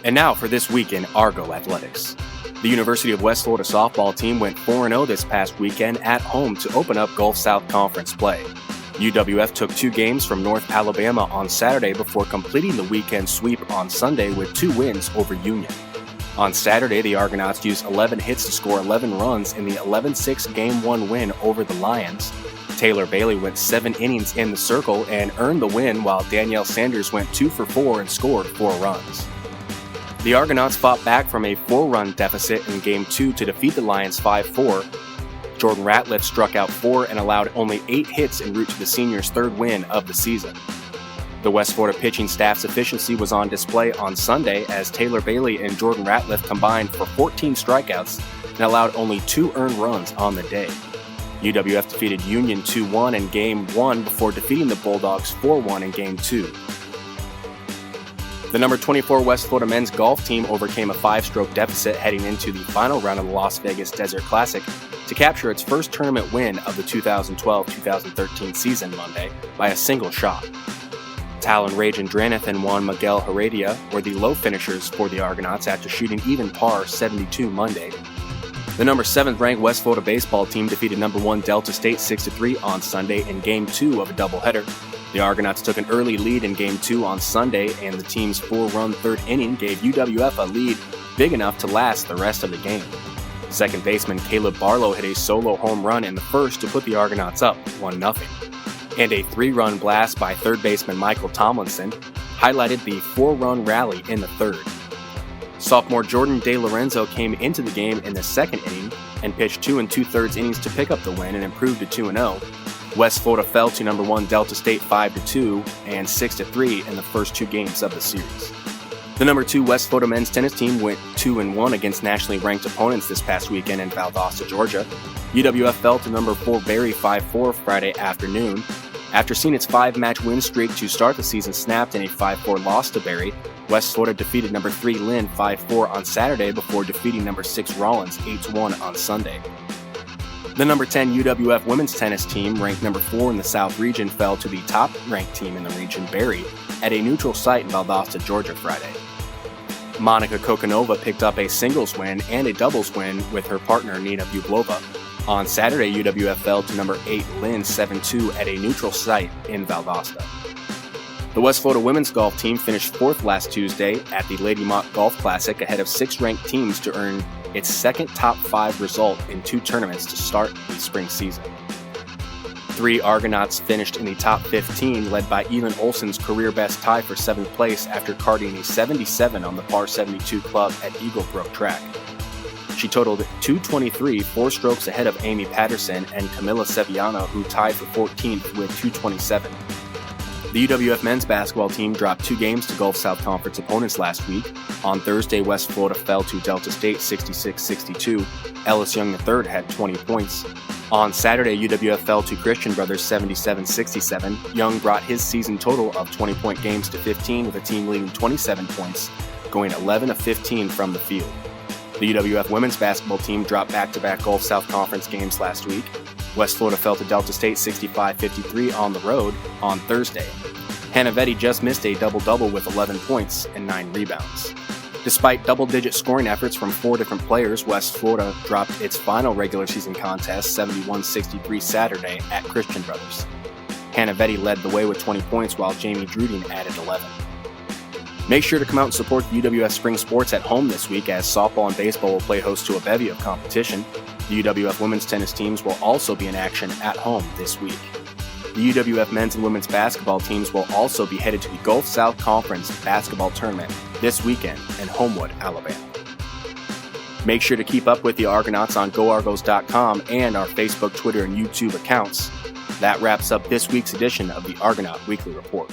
And now for this week in Argo Athletics. The University of West Florida softball team went 4-0 this past weekend at home to open up Gulf South Conference play. UWF took 2 games from North Alabama on Saturday before completing the weekend sweep on Sunday with 2 wins over Union. On Saturday, the Argonauts used 11 hits to score 11 runs in the 11-6 Game 1 win over the Lions. Taylor Bailey went 7 innings in the circle and earned the win, while Danielle Sanders went 2 for 4 and scored 4 runs. The Argonauts fought back from a 4-run deficit in Game 2 to defeat the Lions 5-4. Jordan Ratliff struck out 4 and allowed only 8 hits en route to the seniors' 3rd win of the season. The West Florida pitching staff's efficiency was on display on Sunday as Taylor Bailey and Jordan Ratliff combined for 14 strikeouts and allowed only 2 earned runs on the day. UWF defeated Union 2-1 in Game 1 before defeating the Bulldogs 4-1 in Game 2. The number 24 West Florida men's golf team overcame a 5-stroke deficit heading into the final round of the Las Vegas Desert Classic to capture its first tournament win of the 2012-2013 season Monday by a single shot. Talon Rage and Draneth and Juan Miguel Heredia were the low finishers for the Argonauts after shooting even par 72 Monday. The number 7th ranked West Florida baseball team defeated number 1 Delta State 6-3 on Sunday in Game 2 of a doubleheader. The Argonauts took an early lead in Game 2 on Sunday, and the team's 4-run 3rd inning gave UWF a lead big enough to last the rest of the game. Second baseman Caleb Barlow hit a solo home run in the first to put the Argonauts up 1-0. And a 3-run blast by third baseman Michael Tomlinson highlighted the 4-run rally in the 3rd. Sophomore Jordan De Lorenzo came into the game in the 2nd inning and pitched 2 2/3 innings to pick up the win and improve to 2-0. West Florida fell to number 1 Delta State 5-2 and 6-3 in the first 2 games of the series. The number 2 West Florida men's tennis team went 2-1 against nationally ranked opponents this past weekend in Valdosta, Georgia. UWF fell to number 4 Barry 5-4 Friday afternoon. After seeing its 5-match win streak to start the season snapped in a 5-4 loss to Barry, West Florida defeated number 3 Lynn 5-4 on Saturday before defeating number 6 Rollins 8-1 on Sunday. The number 10 UWF women's tennis team, ranked number 4 in the South region, fell to the top-ranked team in the region, Barry, at a neutral site in Valdosta, Georgia, Friday. Monica Kokonova picked up a singles win and a doubles win with her partner Nina Buglova. On Saturday, UWF fell to number 8 Lynn 7-2 at a neutral site in Valdosta. The West Florida women's golf team finished 4th last Tuesday at the Lady Mock Golf Classic ahead of 6 ranked teams to earn its 2nd top 5 result in 2 tournaments to start the spring season. 3 Argonauts finished in the top 15, led by Elin Olsen's career best tie for 7th place after carding a 77 on the par 72 club at Eagle Brook track. She totaled 223, 4 strokes ahead of Amy Patterson and Camila Sevillano, who tied for 14th with 227. The UWF men's basketball team dropped 2 games to Gulf South Conference opponents last week. On Thursday, West Florida fell to Delta State 66-62. Ellis Young III had 20 points. On Saturday, UWF fell to Christian Brothers 77-67. Young brought his season total of 20-point games to 15 with the team leading 27 points, going 11 of 15 from the field. The UWF women's basketball team dropped back-to-back Gulf South Conference games last week. West Florida fell to Delta State 65-53 on the road on Thursday. Hannah Vetti just missed a double-double with 11 points and 9 rebounds. Despite double-digit scoring efforts from 4 different players, West Florida dropped its final regular season contest 71-63 Saturday at Christian Brothers. Hannah Vetti led the way with 20 points while Jamie Druding added 11. Make sure to come out and support the UWF Spring Sports at home this week, as softball and baseball will play host to a bevy of competition. The UWF women's tennis teams will also be in action at home this week. The UWF men's and women's basketball teams will also be headed to the Gulf South Conference basketball tournament this weekend in Homewood, Alabama. Make sure to keep up with the Argonauts on GoArgos.com and our Facebook, Twitter, and YouTube accounts. That wraps up this week's edition of the Argonaut Weekly Report.